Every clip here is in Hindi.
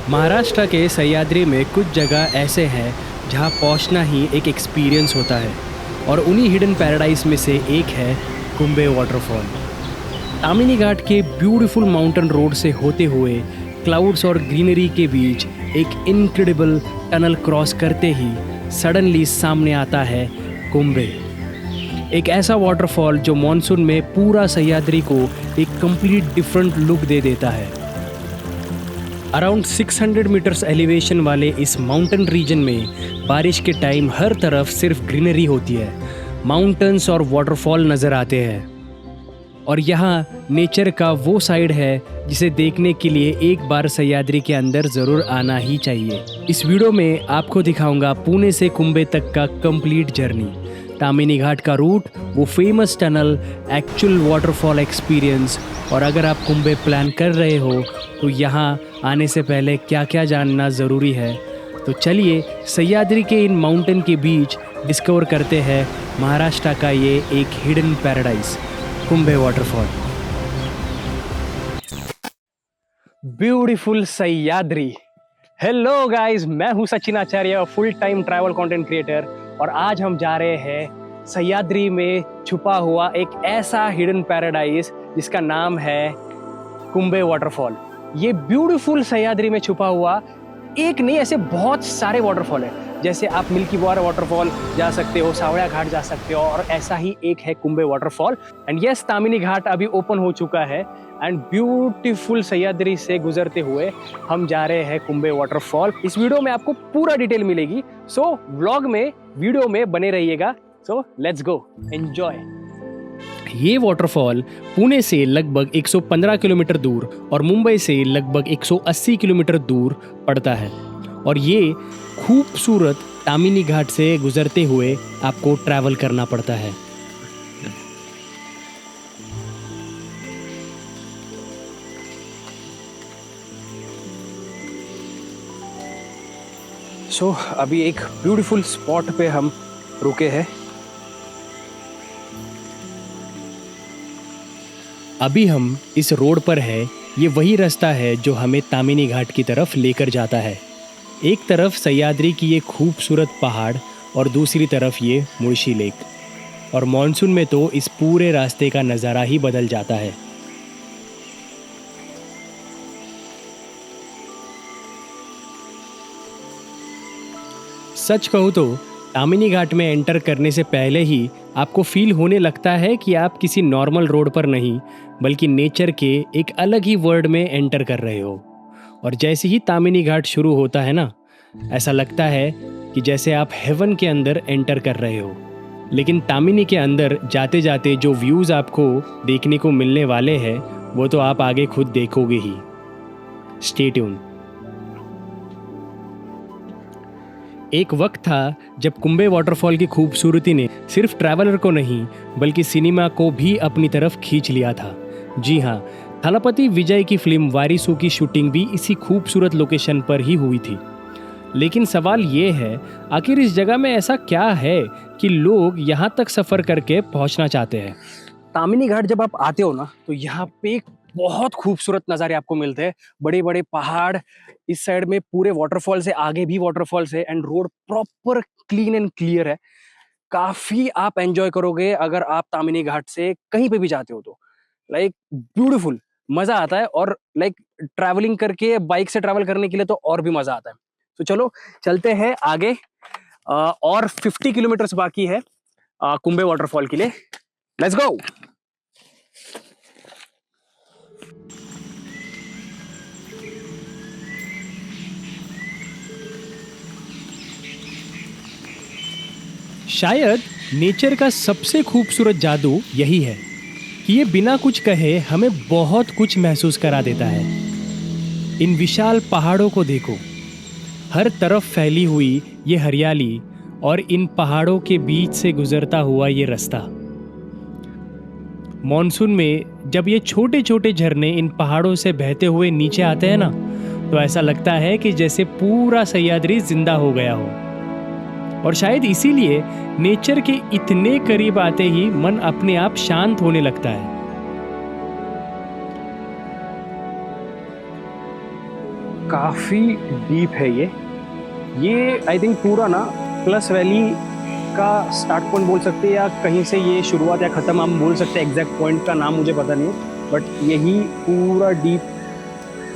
महाराष्ट्र के सह्याद्री में कुछ जगह ऐसे हैं जहां पहुंचना ही एक एक्सपीरियंस होता है और उन्हीं हिडन पैराडाइज में से एक है कुंबे वाटरफॉल। तामिनी घाट के ब्यूटीफुल माउंटेन रोड से होते हुए क्लाउड्स और ग्रीनरी के बीच एक इनक्रेडिबल टनल क्रॉस करते ही सडनली सामने आता है कुंबे, एक ऐसा वाटरफॉल जो मॉनसून में पूरा सह्याद्री को एक कंप्लीट डिफरेंट लुक दे देता है। अराउंड 600 मीटर्स एलिवेशन वाले इस माउंटेन रीजन में बारिश के टाइम हर तरफ सिर्फ ग्रीनरी होती है, माउंटेन्स और वाटरफॉल नज़र आते हैं और यहाँ नेचर का वो साइड है जिसे देखने के लिए एक बार सह्याद्री के अंदर ज़रूर आना ही चाहिए। इस वीडियो में आपको दिखाऊंगा पुणे से कुंबे तक का कंप्लीट जर्नी, तामिनी घाट का रूट, वो famous tunnel, actual waterfall experience और अगर आप कुंबे प्लान कर रहे हो तो यहाँ आने से पहले क्या क्या जानना ज़रूरी है। तो चलिए सह्याद्री के इन माउंटेन के बीच डिस्कवर करते हैं महाराष्ट्र का ये एक hidden paradise, Kumbhe waterfall. Beautiful Sahyadri. Hello guys, मैं हूँ Sachin Acharya, full time travel content creator और आज हम जा रहे हैं सह्याद्री में छुपा हुआ एक ऐसा हिडन पैराडाइज जिसका नाम है कुंबे वाटरफॉल। ये ब्यूटीफुल सह्याद्री में छुपा हुआ एक नहीं, ऐसे बहुत सारे वाटरफॉल है। जैसे आप मिल्की बार वाटरफॉल जा सकते हो, सावड़ा घाट जा सकते हो और ऐसा ही एक है कुंबे वाटरफॉल। एंड यस, तामिनी घाट अभी ओपन हो चुका है एंड ब्यूटीफुल सह्याद्री से गुजरते हुए हम जा रहे हैं कुंबे वाटरफॉल। इस वीडियो में आपको पूरा डिटेल मिलेगी, सो व्लॉग में, वीडियो में बने रहिएगा। So let's go, enjoy. ये वाटरफॉल पुणे से लगभग 115 किलोमीटर दूर और मुंबई से लगभग 180 किलोमीटर दूर पड़ता है और ये खूबसूरत तामिनी घाट से गुजरते हुए आपको ट्रैवल करना पड़ता है। सो अभी एक ब्यूटीफुल स्पॉट पे हम रुके हैं। अभी हम इस रोड पर है, ये वही रास्ता है जो हमें तामिनी घाट की तरफ लेकर जाता है। एक तरफ सह्याद्री की ये खूबसूरत पहाड़ और दूसरी तरफ ये मुळशी लेक और मॉनसून में तो इस पूरे रास्ते का नज़ारा ही बदल जाता है। सच कहूँ तो तामिनी घाट में एंटर करने से पहले ही आपको फील होने लगता है कि आप किसी नॉर्मल रोड पर नहीं बल्कि नेचर के एक अलग ही वर्ल्ड में एंटर कर रहे हो। और जैसे ही तामिनी घाट शुरू होता है ना, ऐसा लगता है कि जैसे आप हेवन के अंदर एंटर कर रहे हो। लेकिन तामिनी के अंदर जाते जाते जो व्यूज़ आपको देखने को मिलने वाले हैं वो तो आप आगे खुद देखोगे ही। Stay tune. एक वक्त था जब कुंबे वाटरफॉल की खूबसूरती ने सिर्फ ट्रैवलर को नहीं बल्कि सिनेमा को भी अपनी तरफ खींच लिया था। जी हाँ, थलपति विजय की फिल्म वारिसू की शूटिंग भी इसी खूबसूरत लोकेशन पर ही हुई थी। लेकिन सवाल ये है, आखिर इस जगह में ऐसा क्या है कि लोग यहाँ तक सफ़र करके पहुँचना चाहते हैं। तामिनी घाट जब आप आते हो ना तो यहाँ पे एक बहुत खूबसूरत नज़ारे आपको मिलते हैं। बड़े बड़े पहाड़, इस साइड में पूरे वाटरफॉल से आगे भी वाटरफॉल से, and road proper clean and clear है। काफ़ी आप एंजॉय करोगे अगर आप तामिनी घाट से कहीं पे भी जाते हो तो। लाइक ब्यूटीफुल, मज़ा आता है और लाइक ट्रैवलिंग करके, बाइक से ट्रैवल करने के लिए तो और भी मज़ा आता है। तो चलो चलते हैं आगे। और 50 किलोमीटर्स बाकी है कुंबे वाटरफॉल के लिए। Let's go. शायद नेचर का सबसे खूबसूरत जादू यही है कि ये बिना कुछ कहे हमें बहुत कुछ महसूस करा देता है। इन विशाल पहाड़ों को देखो, हर तरफ फैली हुई ये हरियाली और इन पहाड़ों के बीच से गुजरता हुआ ये रास्ता। मॉनसून में जब ये छोटे छोटे झरने इन पहाड़ों से बहते हुए नीचे आते हैं ना, तो ऐसा लगता है कि जैसे पूरा सह्याद्री जिंदा हो गया हो। और शायद इसीलिए नेचर के इतने करीब आते ही मन अपने आप शांत होने लगता है। काफ़ी डीप है ये आई थिंक पूरा ना प्लस वैली का स्टार्ट पॉइंट बोल सकते हैं, या कहीं से ये शुरुआत या ख़त्म हम बोल सकते हैं। एग्जैक्ट पॉइंट का नाम मुझे पता नहीं है, बट यही पूरा डीप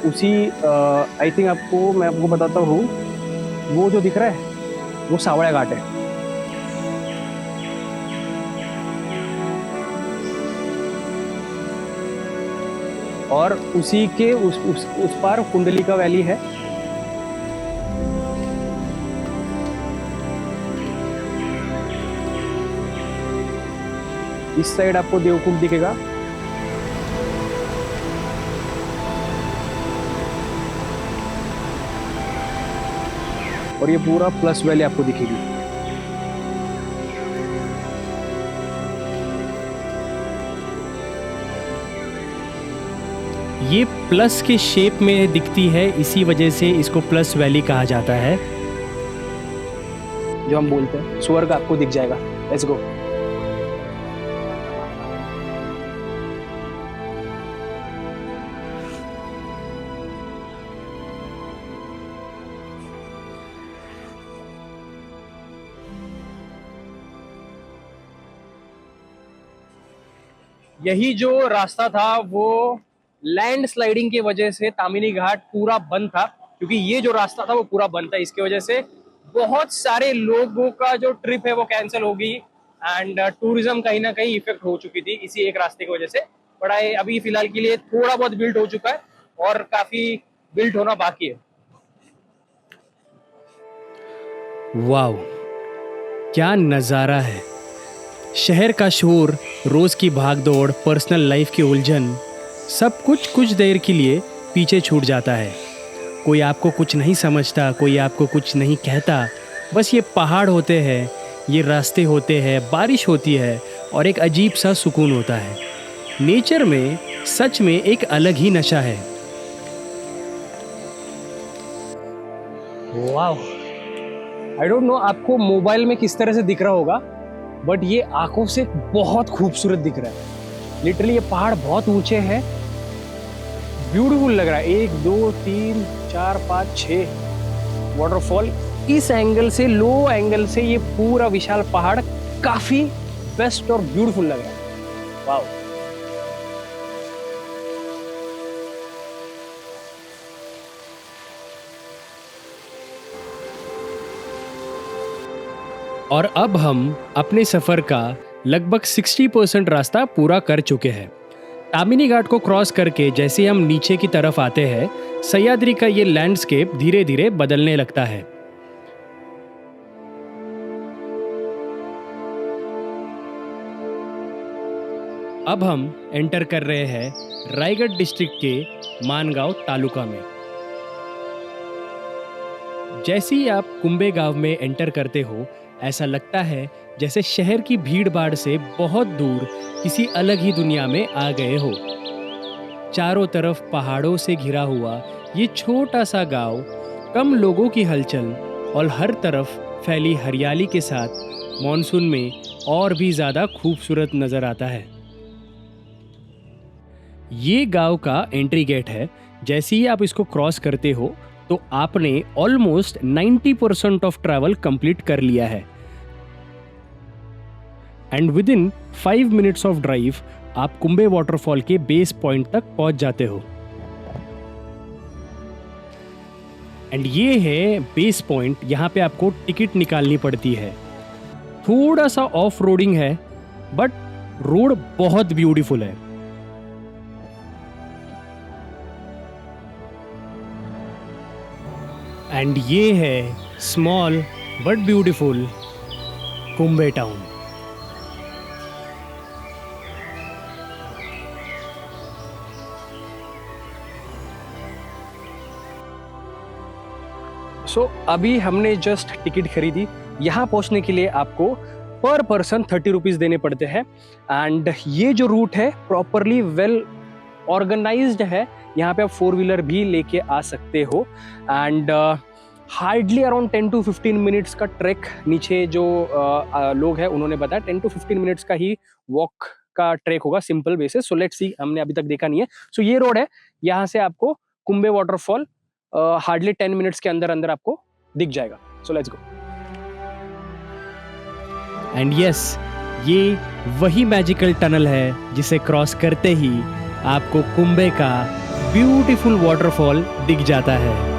उसी आई थिंक मैं आपको बताता हूँ, वो जो दिख रहा है वो सावड़ा घाट है। और उसी के उस पार कुंडलिका वैली है। इस साइड आपको देवकुंड दिखेगा। और ये पूरा प्लस वैली आपको दिखेगी। ये प्लस के शेप में दिखती है, इसी वजह से इसको प्लस वैली कहा जाता है। जो हम बोलते हैं स्वर्ग आपको दिख जाएगा। Let's go. यही जो रास्ता था वो लैंड स्लाइडिंग की वजह से तामिनी घाट पूरा बंद था, क्योंकि ये जो रास्ता था वो पूरा बंद था। इसकी वजह से बहुत सारे लोगों का जो ट्रिप है वो कैंसिल हो गई, एंड टूरिज्म कहीं ना कहीं इफेक्ट हो चुकी थी इसी एक रास्ते की वजह से। बट अभी फिलहाल के लिए थोड़ा बहुत बिल्ड हो चुका है और काफी बिल्ड होना बाकी है। वाओ, क्या नज़ारा है। शहर का शोर, रोज की भागदौड़, पर्सनल लाइफ की उलझन, सब कुछ देर के लिए पीछे छूट जाता है। कोई आपको कुछ नहीं समझता, कोई आपको कुछ नहीं कहता। बस ये पहाड़ होते हैं, ये रास्ते होते हैं, बारिश होती है और एक अजीब सा सुकून होता है। नेचर में सच में एक अलग ही नशा है। वाह, आई डोंट नो आपको मोबाइल में किस तरह से दिख रहा होगा, बट ये आंखों से बहुत खूबसूरत दिख रहा है। लिटरली ये पहाड़ बहुत ऊंचे हैं, ब्यूटीफुल लग रहा है। 1 2 3 4 5 6 वाटरफॉल। इस एंगल से, लो एंगल से ये पूरा विशाल पहाड़ काफी बेस्ट और ब्यूटीफुल लग रहा है। वाओ। और अब हम अपने सफ़र का लगभग 60% रास्ता पूरा कर चुके हैं। तामिनी घाट को क्रॉस करके जैसे हम नीचे की तरफ आते हैं, सह्याद्री का ये लैंडस्केप धीरे धीरे बदलने लगता है। अब हम एंटर कर रहे हैं रायगढ़ डिस्ट्रिक्ट के मानगांव तालुका में। जैसे ही आप कुंबे गांव में एंटर करते हो, ऐसा लगता है जैसे शहर की भीड़ भाड़ से बहुत दूर किसी अलग ही दुनिया में आ गए हो। चारों तरफ पहाड़ों से घिरा हुआ ये छोटा सा गांव, कम लोगों की हलचल और हर तरफ फैली हरियाली के साथ मॉनसून में और भी ज़्यादा खूबसूरत नज़र आता है। ये गांव का एंट्री गेट है। जैसे ही आप इसको क्रॉस करते हो तो आपने ऑलमोस्ट 90% ऑफ ट्रैवल कंप्लीट कर लिया है। And with in 5 minutes of drive आप कुंबे वाटरफॉल के बेस पॉइंट तक पहुंच जाते हो। एंड ये है बेस पॉइंट। यहाँ पे आपको टिकट निकालनी पड़ती है। थोड़ा सा ऑफ रोडिंग है, बट रोड बहुत ब्यूटीफुल है। एंड ये है स्मॉल बट ब्यूटीफुल कुंबे टाउन। सो अभी हमने जस्ट टिकट खरीदी। यहाँ पहुँचने के लिए आपको पर पर्सन 30 रुपीज़ देने पड़ते हैं। एंड ये जो रूट है प्रॉपरली वेल ऑर्गेनाइज्ड है। यहाँ पे आप 4 व्हीलर भी लेके आ सकते हो। And hardly around 10 to 15 minutes का ट्रैक नीचे जो लोग हैं उन्होंने बताया 10 to 15 मिनट्स का ही वॉक का ट्रैक होगा, simple basis. So let's see, हमने अभी तक देखा नहीं है। सो ये रोड है, यहाँ से आपको कुंबे वाटरफॉल हार्डली 10 मिनट्स के अंदर अंदर आपको दिख जाएगा. So let's go. And yes, ये वही मैजिकल टनल है जिसे क्रॉस करते ही आपको कुंभे का ब्यूटीफुल वाटरफॉल दिख जाता है.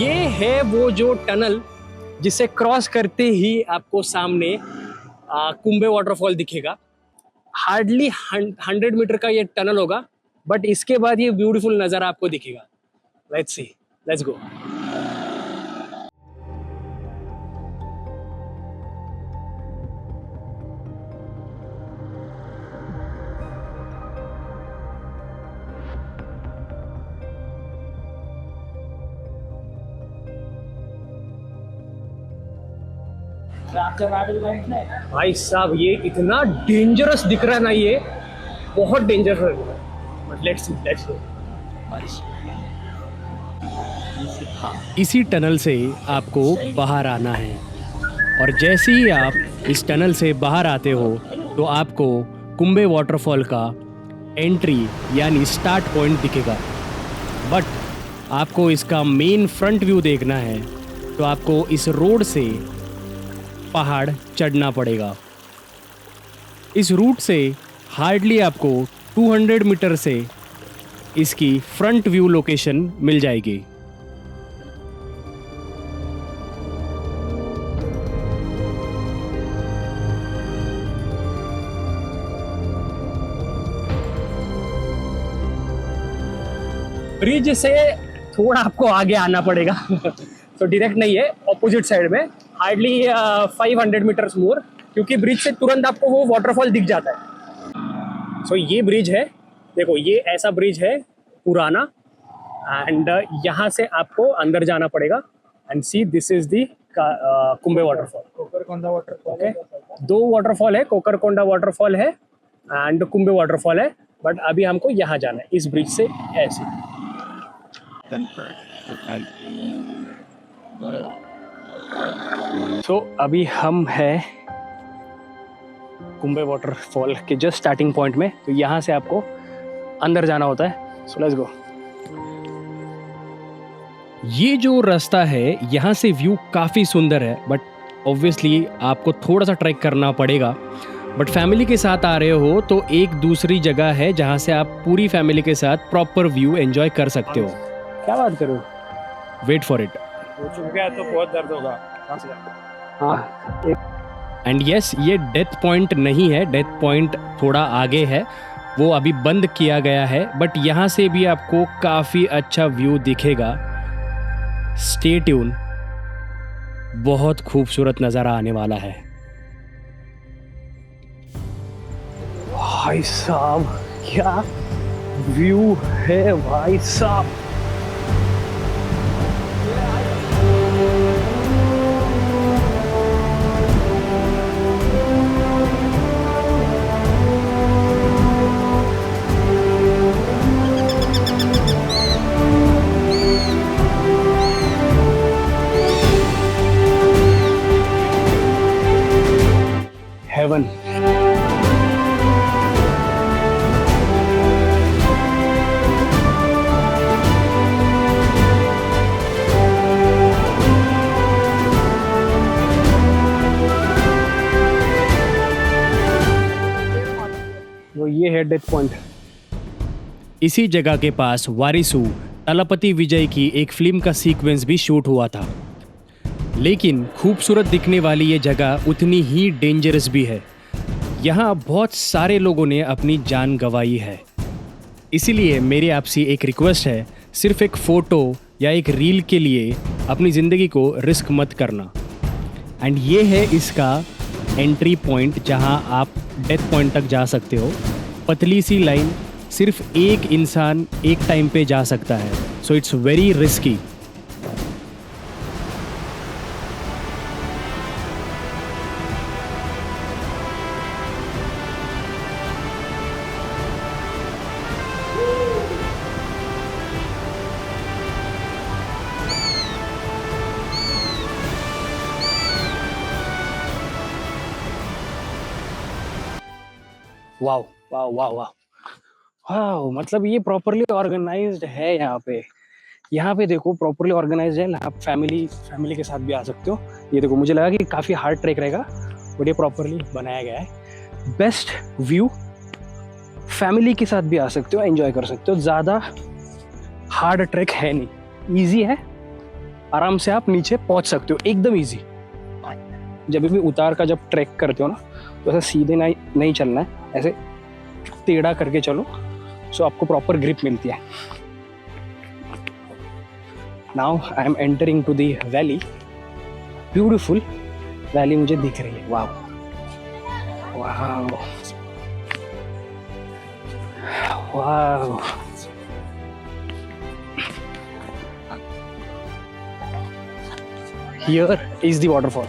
ये है वो जो टनल जिसे क्रॉस करते ही आपको सामने कुंभे वाटरफॉल दिखेगा. हार्डली 100 मीटर का ये टनल होगा, बट इसके बाद ये ब्यूटीफुल नज़ारा आपको दिखेगा. Let's see, let's go. भाई साहब, ये इतना डेंजरस दिख रहा है ना, ये बहुत डेंजरस है. But let's see. इसी टनल से आपको बाहर आना है, और जैसे ही आप इस टनल से बाहर आते हो तो आपको कुंभे वाटरफॉल का एंट्री यानी स्टार्ट पॉइंट दिखेगा. बट आपको इसका मेन फ्रंट व्यू देखना है तो आपको इस रोड से पहाड़ चढ़ना पड़ेगा. इस रूट से हार्डली आपको 200 मीटर से इसकी फ्रंट व्यू लोकेशन मिल जाएगी. ब्रिज से थोड़ा आपको आगे आना पड़ेगा. तो डायरेक्ट नहीं है, ऑपोजिट साइड में हार्डली 500 मीटर्स मोर, क्योंकि ब्रिज से तुरंत आपको वो वाटरफॉल दिख जाता है. सो ये ब्रिज है, देखो ये ऐसा ब्रिज है पुराना, एंड यहाँ से आपको अंदर जाना पड़ेगा. And see, this is the Kumbhe waterfall. Kokarkonda waterfall, okay. 2 waterfall है, कोकरकोंडा वाटरफॉल है एंड कुंभे वाटरफॉल है. बट अभी हमको यहाँ जाना है इस ब्रिज से ऐसे. तो अभी हम हैं कुंभे वाटरफॉल के जस्ट स्टार्टिंग पॉइंट में. तो यहाँ से आपको अंदर जाना होता है. So let's go. ये जो रास्ता है यहाँ से व्यू काफ़ी सुंदर है, बट ऑब्वियसली आपको थोड़ा सा ट्रैक करना पड़ेगा. बट फैमिली के साथ आ रहे हो तो एक दूसरी जगह है जहाँ से आप पूरी फैमिली के साथ प्रॉपर व्यू एंजॉय कर सकते हो. क्या बात करो, वेट फॉर इट. हो चुक गया तो बहुत दर्द होगा. हाँ. एंड यस, ये डेथ पॉइंट नहीं है, डेथ पॉइंट थोड़ा आगे है, वो अभी बंद किया गया है. बट यहाँ से भी आपको काफ़ी अच्छा व्यू दिखेगा. स्टे ट्यून, बहुत खूबसूरत नज़ारा आने वाला है. भाई साहब, क्या व्यू है भाई साहब. हेवन. वो ये है डेथ पॉइंट. इसी जगह के पास वारिसु तलपति विजय की एक फिल्म का सीक्वेंस भी शूट हुआ था. लेकिन खूबसूरत दिखने वाली ये जगह उतनी ही डेंजरस भी है. यहाँ बहुत सारे लोगों ने अपनी जान गंवाई है. इसीलिए मेरी आपसे एक रिक्वेस्ट है, सिर्फ एक फ़ोटो या एक रील के लिए अपनी ज़िंदगी को रिस्क मत करना. एंड ये है इसका एंट्री पॉइंट जहाँ आप डेथ पॉइंट तक जा सकते हो. पतली सी लाइन, सिर्फ एक इंसान एक टाइम पे जा सकता है. So it's very risky. वाह वाह वाह वाह वाह, मतलब ये प्रॉपरली ऑर्गेनाइज्ड है यहाँ पे। यहाँ पे देखो प्रॉपरली ऑर्गेनाइज्ड है, आप फैमिली के साथ भी आ सकते हो। ये देखो, मुझे लगा कि काफ़ी हार्ड ट्रैक रहेगा, बट ये प्रॉपरली बनाया गया है। बेस्ट व्यू, फैमिली के साथ भी आ सकते हो, एंजॉय कर सकते हो। ज़्यादा हार्ड ट्रैक है नहीं, ईजी है, आराम से आप नीचे पहुँच सकते हो, एकदम ईजी। जब भी उतार का जब ट्रैक करते हो ना, तो ऐसे सीधे नहीं चलना है, ऐसे टेढ़ा करके चलो, सो आपको प्रॉपर ग्रिप मिलती है। Now I am entering to the valley. Beautiful valley मुझे दिख रही है। वाह वाह वाह, हियर इज द वाटरफॉल।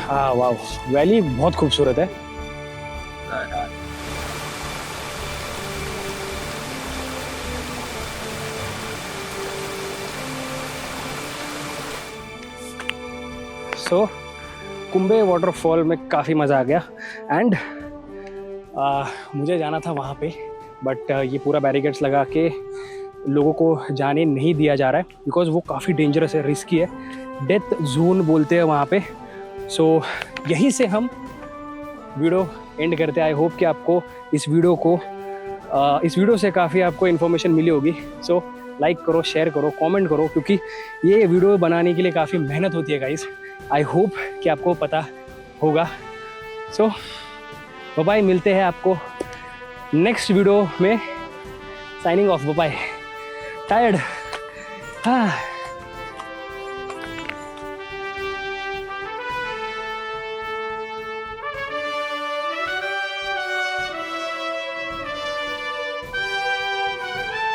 हाँ वाह, वैली बहुत खूबसूरत है। सो कुंबे वाटरफॉल में काफ़ी मज़ा आ गया। एंड मुझे जाना था वहाँ पे, बट ये पूरा बैरिकेड्स लगा के लोगों को जाने नहीं दिया जा रहा है, बिकॉज वो काफ़ी डेंजरस है, रिस्की है, डेथ जोन बोलते हैं वहाँ पे। सो यहीं से हम वीडियो एंड करते हैं। आई होप कि आपको इस वीडियो से काफ़ी आपको इन्फॉर्मेशन मिली होगी। सो लाइक करो, शेयर करो, कमेंट करो, क्योंकि ये वीडियो बनाने के लिए काफ़ी मेहनत होती है गाइस। आई होप कि आपको पता होगा। सो बाय बाय, मिलते हैं आपको नेक्स्ट वीडियो में। Signing off, bye bye. Tired, हाँ।